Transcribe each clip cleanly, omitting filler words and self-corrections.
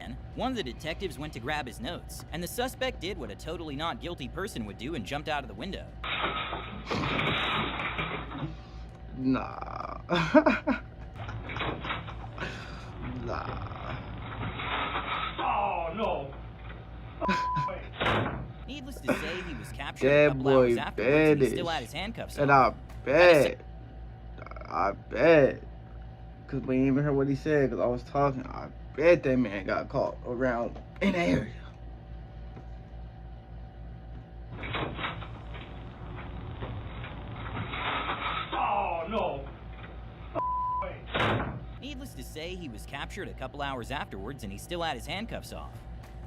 man. One of the detectives went to grab his notes, and the suspect did what a totally not guilty person would do and jumped out of the window. Nah. Nah. Oh, no. Needless to say, he was captured a couple hours afterwards and he still had his handcuffs on. And I bet. Because we didn't even heard what he said because I was talking. I bet that man got caught around in the area. Oh, no. Needless to say, he was captured a couple hours afterwards and he still had his handcuffs off.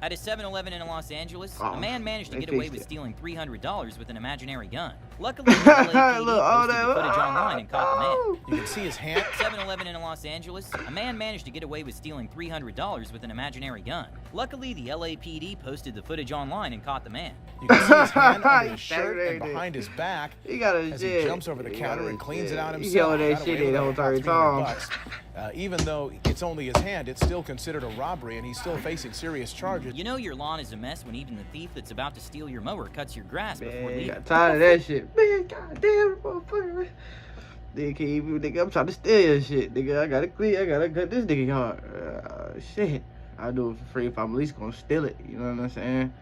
At a 7-Eleven in Los Angeles, a man managed to get away with stealing $300 with an imaginary gun. Luckily, the LAPD posted the footage online and caught the man. You can see his hand. 7-Eleven in Los Angeles, a man managed to get away with stealing $300 with an imaginary gun. Luckily, the LAPD posted the footage online and caught the man. You can see his hand under his shirt and behind his back he got as he jumps over the counter and cleans it out himself. He got that shit the whole entire time. Even though it's only his hand, it's still considered a robbery, and he's still facing serious charges. You know your lawn is a mess when even the thief that's about to steal your mower cuts your grass before Man, leaving. got tired of that shit. Man, goddamn, motherfucker. Nigga, I'm trying to steal your shit. Nigga, I gotta cut this nigga yard. Shit. I'll do it for free if I'm at least gonna steal it. You know what I'm saying?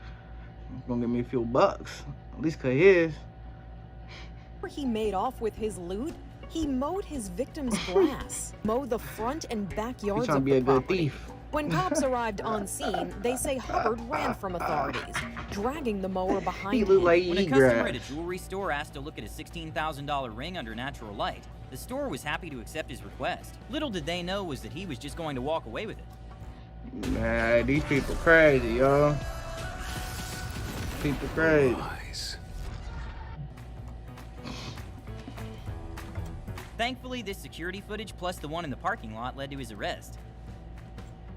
It's gonna give me a few bucks. At least cut his. He made off with his loot. He mowed his victim's grass, mowed the front and backyards of the property. When cops arrived on scene, they say Hubbard ran from authorities, dragging the mower behind him. When a customer at a jewelry store asked to look at a $16,000 ring under natural light, the store was happy to accept his request. Little did they know was that he was just going to walk away with it. Man, these people crazy, y'all. People crazy. Thankfully, this security footage plus the one in the parking lot led to his arrest.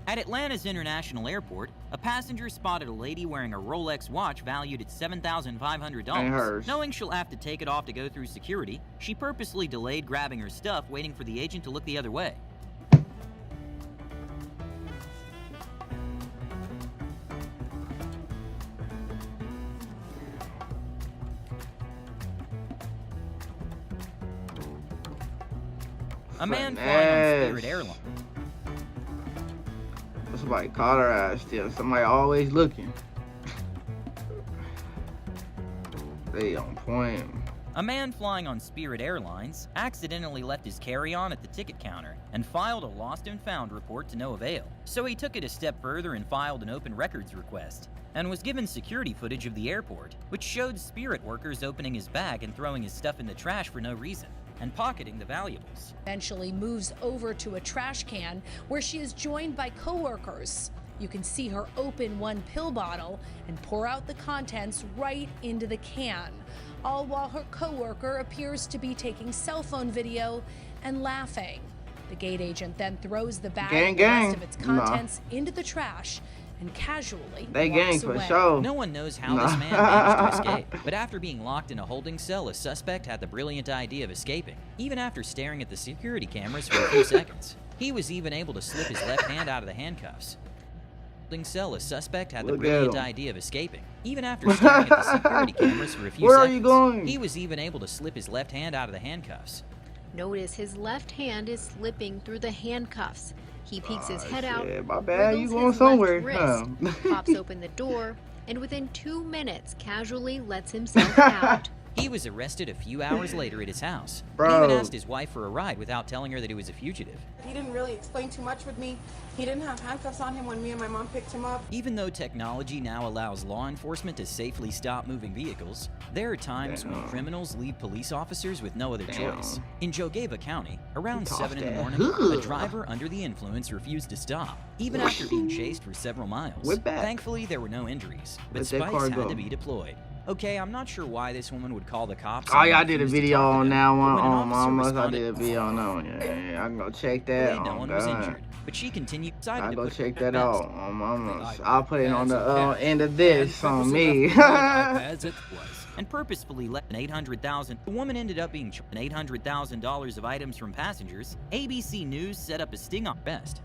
At Atlanta's International Airport, a passenger spotted a lady wearing a Rolex watch valued at $7,500. Knowing she'll have to take it off to go through security, she purposely delayed grabbing her stuff, waiting for the agent to look the other way. A man flying on Spirit Airlines. Somebody caught her ass still. Somebody always looking. They on point. A man flying on Spirit Airlines accidentally left his carry-on at the ticket counter and filed a lost and found report to no avail. So he took it a step further and filed an open records request, and was given security footage of the airport, which showed Spirit workers opening his bag and throwing his stuff in the trash for no reason, and pocketing the valuables. Eventually moves over to a trash can where she is joined by coworkers. You can see her open one pill bottle and pour out the contents right into the can, all while her coworker appears to be taking cell phone video and laughing. The gate agent then throws the bag and the rest of its contents into the trash and casually walks away. Sure. No one knows how this man managed to escape, but after being locked in a holding cell, a suspect had the brilliant idea of escaping, even after staring at the security cameras for a few seconds. He was even able to slip his left hand out of the handcuffs. Holding cell, a suspect had the brilliant idea of escaping, even after staring at the security cameras for a few seconds. Where are you going? He was even able to slip his left hand out of the handcuffs. Notice his left hand is slipping through the handcuffs. He peeks his head out, my bad, you going his somewhere? left wrist, pops open the door, and within 2 minutes casually lets himself out. He was arrested a few hours later at his house. Bro. He even asked his wife for a ride without telling her that he was a fugitive. He didn't really explain too much with me. He didn't have handcuffs on him when me and my mom picked him up. Even though technology now allows law enforcement to safely stop moving vehicles, there are times when criminals leave police officers with no other choice. In Jogaeva County, around 7 in the morning, a driver under the influence refused to stop, even after being chased for several miles. Thankfully, there were no injuries, but spikes had to be deployed. Okay, I'm not sure why this woman would call the cops. Oh yeah, I did a video on that one. Oh, mama, I did a video on that one. Yeah, I can go check that. No one was injured, but she continued. I go check that out. Oh, mama, I'll put it on the end of this on me. And purposefully left an $800,000. The woman ended up being charged $800,000 of items from passengers. ABC News set up a sting on best.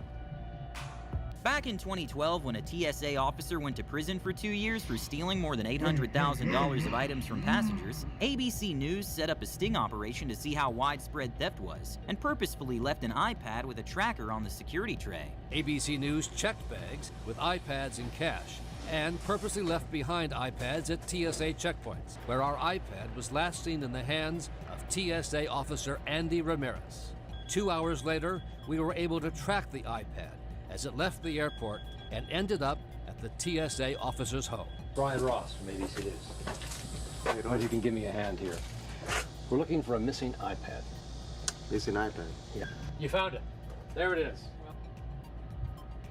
Back in 2012, when a TSA officer went to prison for 2 years for stealing more than $800,000 of items from passengers, ABC News set up a sting operation to see how widespread theft was, and purposefully left an iPad with a tracker on the security tray. ABC News checked bags with iPads and cash, and purposely left behind iPads at TSA checkpoints, where our iPad was last seen in the hands of TSA officer Andy Ramirez. 2 hours later, we were able to track the iPad as it left the airport and ended up at the TSA officer's home. Brian Ross from ABC News. I don't know if you can give me a hand here. We're looking for a missing iPad. Missing iPad? Yeah. You found it. There it is.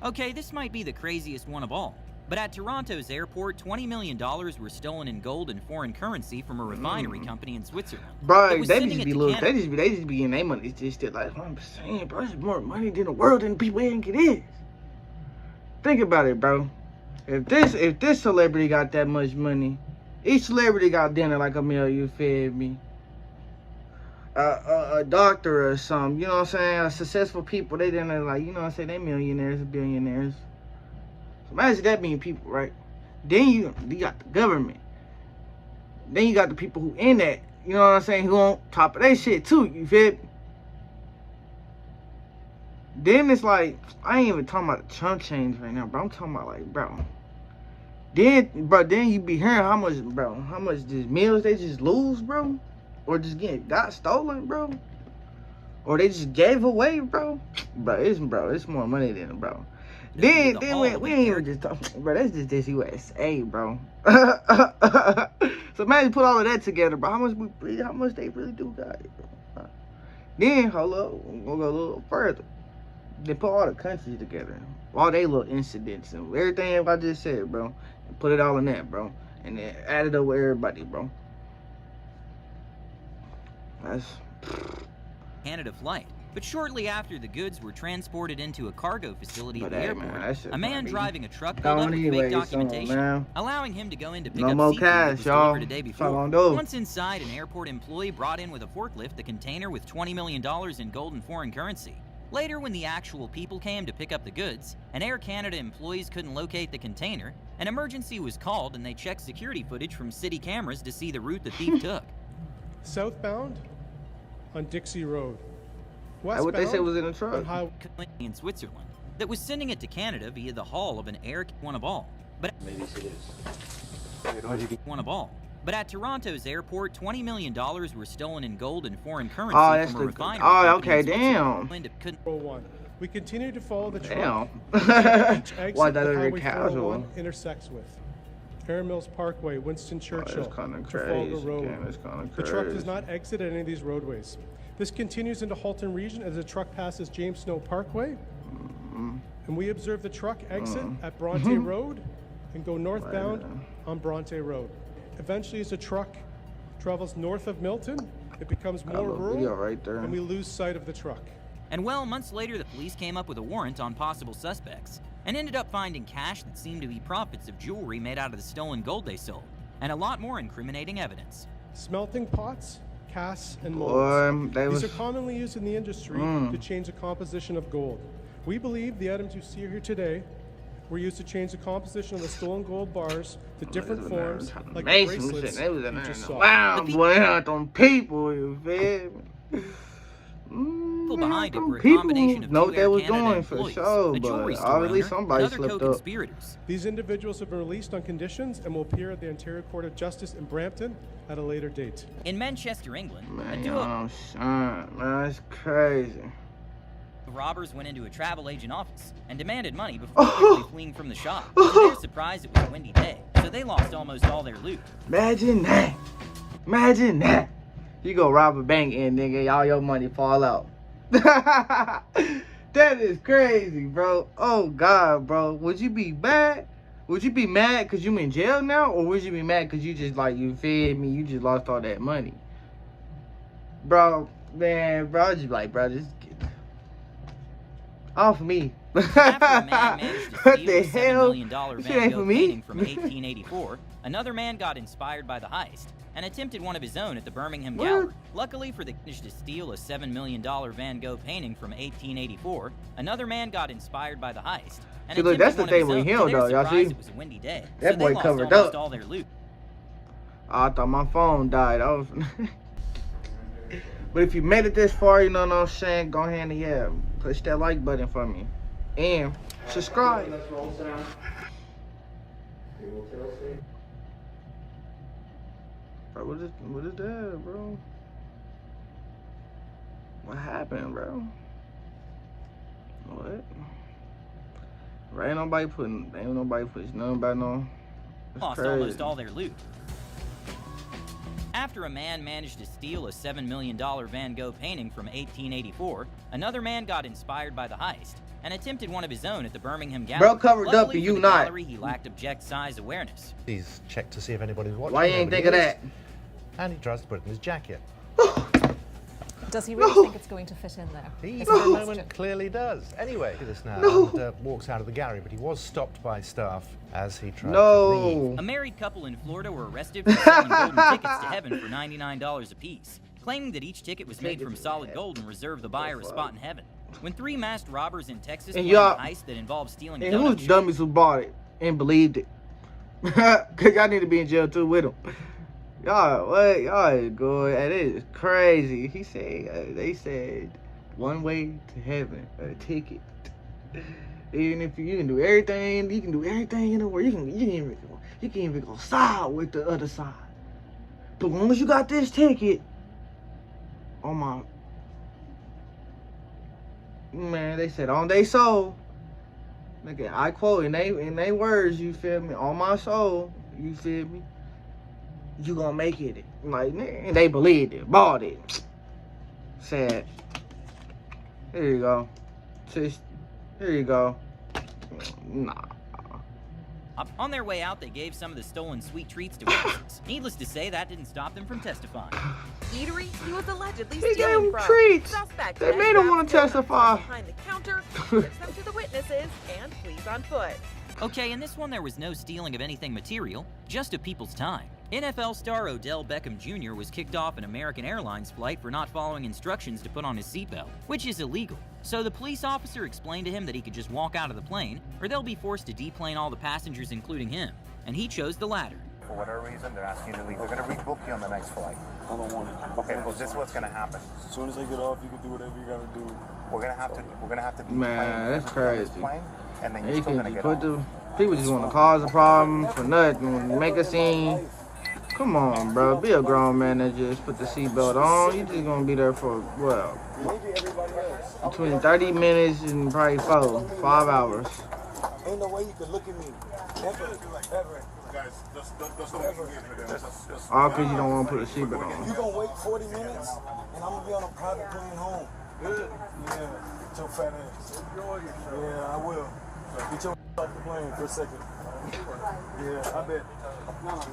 Okay, this might be the craziest one of all, but at Toronto's airport, $20 million were stolen in gold and foreign currency from a refinery company in Switzerland. Bro, they just be little, they just be getting their money. It's just like, I'm saying, bro, there's more money than the world and people ain't get is. Think about it, bro. If this celebrity got that much money, each celebrity got dinner like a meal, you fed me. A doctor or something, you know what I'm saying? A successful people, they dinner like, you know what I'm saying? They millionaires, billionaires. So imagine that being people, right? Then you got the government. Then you got the people who in that, you know what I'm saying, who on top of that shit too, you feel me? Then it's like, I ain't even talking about the chunk change right now, bro. I'm talking about like, bro. Then you be hearing how much just meals they just lose, bro. Or just got stolen, bro. Or they just gave away, bro. Bro, it's more money than it, bro. Then we ain't even just talking, bro. That's just this USA, bro. So imagine put all of that together, bro. How much they really do got it, bro. Then hold up, we'll go a little further. They put all the countries together, all they little incidents and everything I just said, bro, and put it all in that, bro, and then add it up with everybody, bro. That's Canada flight. But shortly after the goods were transported into a cargo facility at the airport, a man driving a truck pulled up with fake documentation, allowing him to go in to pick up seafood that was delivered a day before. Once inside, an airport employee brought in with a forklift the container with $20 million in gold and foreign currency. Later, when the actual people came to pick up the goods, and Air Canada employees couldn't locate the container, an emergency was called and they checked security footage from city cameras to see the route the thief took. Southbound on Dixie Road. That's what they said was in the truck. In Switzerland, that was sending it to Canada via the hull of an Air one of all. But maybe it is. One of all. But at Toronto's airport, $20 million were stolen in gold and foreign currency from a refinery. Oh, okay, damn. We continue to follow the damn. truck. Why that other casual? Intersects with Air Mills Parkway, Winston Churchill, Trafalgar Road. Damn, the truck does not exit at any of these roadways. This continues into Halton Region as the truck passes James Snow Parkway. And we observe the truck exit at Bronte Road and go northbound on Bronte Road. Eventually, as the truck travels north of Milton, it becomes more rural, right there. and we lose sight of the truck. And well, months later, the police came up with a warrant on possible suspects and ended up finding cash that seemed to be profits of jewelry made out of the stolen gold they sold, and a lot more incriminating evidence. Smelting pots, casts, and molds. These are commonly used in the industry to change the composition of gold. We believe the items you see here today were used to change the composition of the stolen gold bars to different forms, like the bracelets you just saw. Wow, boy, them people, you feel me? People behind it were a combination of know two what they Air was Canada doing employees, for sure, a jewelry but store obviously owner, somebody and other slipped up. co-conspirators. These individuals have been released on conditions and will appear at the Ontario Court of Justice in Brampton at a later date. In Manchester, England, Man, that's crazy. The robbers went into a travel agent office and demanded money before quickly fleeing from the shop. To their surprise, it was a windy day, so they lost almost all their loot. Imagine that. Imagine that. You go rob a bank and nigga, all your money fall out. That is crazy, bro. Oh God, bro. Would you be mad? Would you be mad because you in jail now, or would you be mad because you just like you fed me, you just lost all that money, bro? Man, bro, I just like, bro, just get off me. After a man managed to What steal the a $7 hell? million This shit Van ain't Gogh for me. painting from 1884, another man got inspired by the heist and attempted one of his own at the Birmingham What? Gallery. Luckily for the managed to steal a $7 million Van Gogh painting from 1884, another man got inspired by the heist and See, look, attempted that's the one of thing his with own. him, To their though, y'all surprise, see? it was a windy day, That so boy they lost covered almost up. all their loot. Oh, I thought my phone died. I was. But if you made it this far, you know what I'm saying, go ahead and yeah, push that like button for me. And subscribe. Bro, what is that, bro? What happened, bro? What? Bro, ain't nobody putting nothing about no. It's Lost crazy. almost all their loot. After a man managed to steal a $7 million Van Gogh painting from 1884, another man got inspired by the heist and attempted one of his own at the Birmingham Gallery. Bro covered Luckily up and for you the not. gallery, he lacked object size awareness. He's checked to see if anybody's watching. Why you ain't think of that? And he tries to put it in his jacket. Does he really think it's going to fit in there? He, Is for the the question. moment, clearly does. Anyway, look at this now, and walks out of the gallery, but he was stopped by staff as he tried to leave. A married couple in Florida were arrested for selling golden tickets to heaven for $99 apiece, claiming that each ticket was made from solid gold and reserved the buyer a spot in heaven. When three masked robbers in Texas And planned a y'all- heist that involved stealing a And donut who's dummies who bought it and believed it? Cause y'all need to be in jail too with them. Y'all, what? Y'all is good. That is crazy. He said, they said, one way to heaven, a ticket. Even if you can do everything, you can do everything in the world. You can even go side with the other side. But as long as you got this ticket, oh my, man, they said on their soul. Look at, I quote in they words, you feel me? On my soul, you feel me? You gonna make it. Like, man, they believed it, bought it. Sad. Here you go. Just, here you go. Nah. On their way out, they gave some of the stolen sweet treats to witnesses. Needless to say, that didn't stop them from testifying. Eatery he was allegedly They gave stealing him from. treats. Suspect They then made him grabs want to donuts testify. behind the counter, gives them to the witnesses, and flees on foot. Okay, in this one there was no stealing of anything material, just of people's time. NFL star Odell Beckham Jr. was kicked off an American Airlines flight for not following instructions to put on his seatbelt, which is illegal. So the police officer explained to him that he could just walk out of the plane, or they'll be forced to deplane all the passengers, including him. And he chose the latter. For whatever reason, they're asking you to leave. They're going to rebook you on the next flight. I don't want it. Okay, well, this is what's going to happen. As soon as I get off, you can do whatever you got to do. We're going to have to. Man, that's crazy. Plane, and then You you're still can going to just get put off. the people just want to cause a problem for nothing, make a scene. Come on, bro, be a grown man that just put the seatbelt on. You just gonna be there for well, between 30 minutes and probably 5 hours. Ain't no way you can look at me. Ever. Guys, just don't All because you don't want to put a seatbelt on. You're going to wait 40 minutes, and I'm going to be on a private plane home. Good? Yeah, get your fat ass. Yeah, I will. Get your off the plane for a second. Yeah, I bet.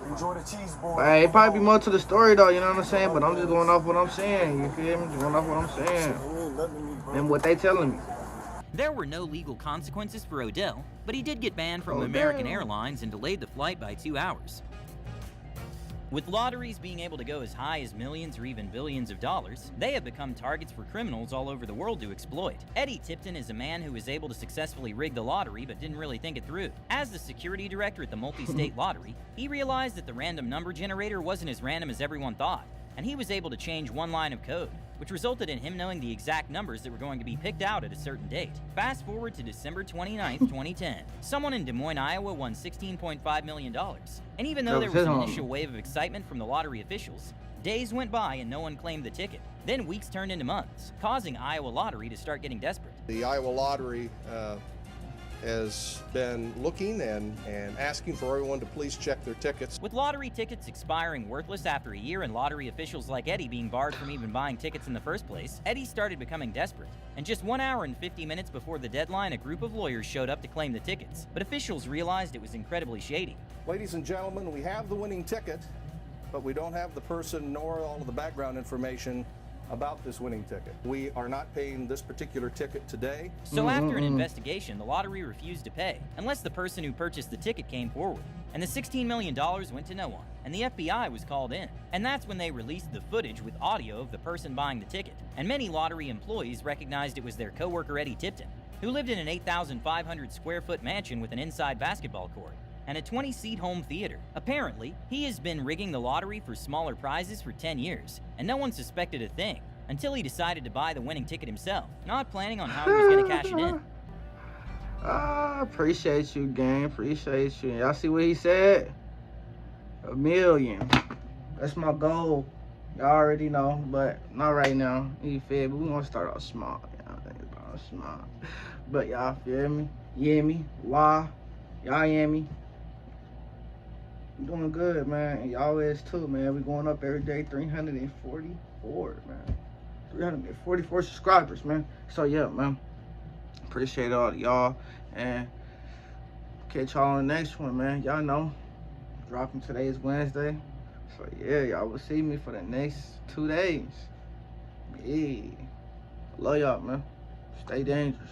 Enjoy the cheese board. Hey, it probably be more to the story though, you know what I'm saying? But I'm just going off what I'm saying, you feel me? Just going off what I'm saying. And what they telling me. There were no legal consequences for Odell, but he did get banned from Odell. American Airlines and delayed the flight by 2 hours. With lotteries being able to go as high as millions or even billions of dollars, they have become targets for criminals all over the world to exploit. Eddie Tipton is a man who was able to successfully rig the lottery but didn't really think it through. As the security director at the multi-state lottery, he realized that the random number generator wasn't as random as everyone thought, and he was able to change one line of code, which resulted in him knowing the exact numbers that were going to be picked out at a certain date. Fast forward to December 29th, 2010. Someone in Des Moines, Iowa won $16.5 million. And even though there was an initial wave of excitement from the lottery officials, days went by and no one claimed the ticket. Then weeks turned into months, causing Iowa Lottery to start getting desperate. The Iowa Lottery has been looking and asking for everyone to please check their tickets. With lottery tickets expiring worthless after a year and lottery officials like Eddie being barred from even buying tickets in the first place, Eddie started becoming desperate. And just 1 hour and 50 minutes before the deadline, a group of lawyers showed up to claim the tickets, but officials realized it was incredibly shady. Ladies and gentlemen, we have the winning ticket, but we don't have the person nor all of the background information about this winning ticket. We are not paying this particular ticket today. So after an investigation, the lottery refused to pay, unless the person who purchased the ticket came forward. And the $16 million went to no one, and the FBI was called in. And that's when they released the footage with audio of the person buying the ticket. And many lottery employees recognized it was their coworker Eddie Tipton, who lived in an 8,500 square foot mansion with an inside basketball court and a 20-seat home theater. Apparently, he has been rigging the lottery for smaller prizes for 10 years, and no one suspected a thing until he decided to buy the winning ticket himself, not planning on how he was going to cash it in. Appreciate you, gang. Appreciate you. Y'all see what he said? $1 million. That's my goal. Y'all already know, but not right now. You feel me? We gonna start off small. Y'all start off small. But y'all feel me? You hear me? Why? Y'all hear me? We doing good, man. And y'all is too, man. We going up every day. 344, man. 344 subscribers, man. So yeah, man. Appreciate all of y'all. And catch y'all on the next one, man. Y'all know. Dropping today is Wednesday. So yeah, y'all will see me for the next 2 days. Yeah. Love y'all, man. Stay dangerous.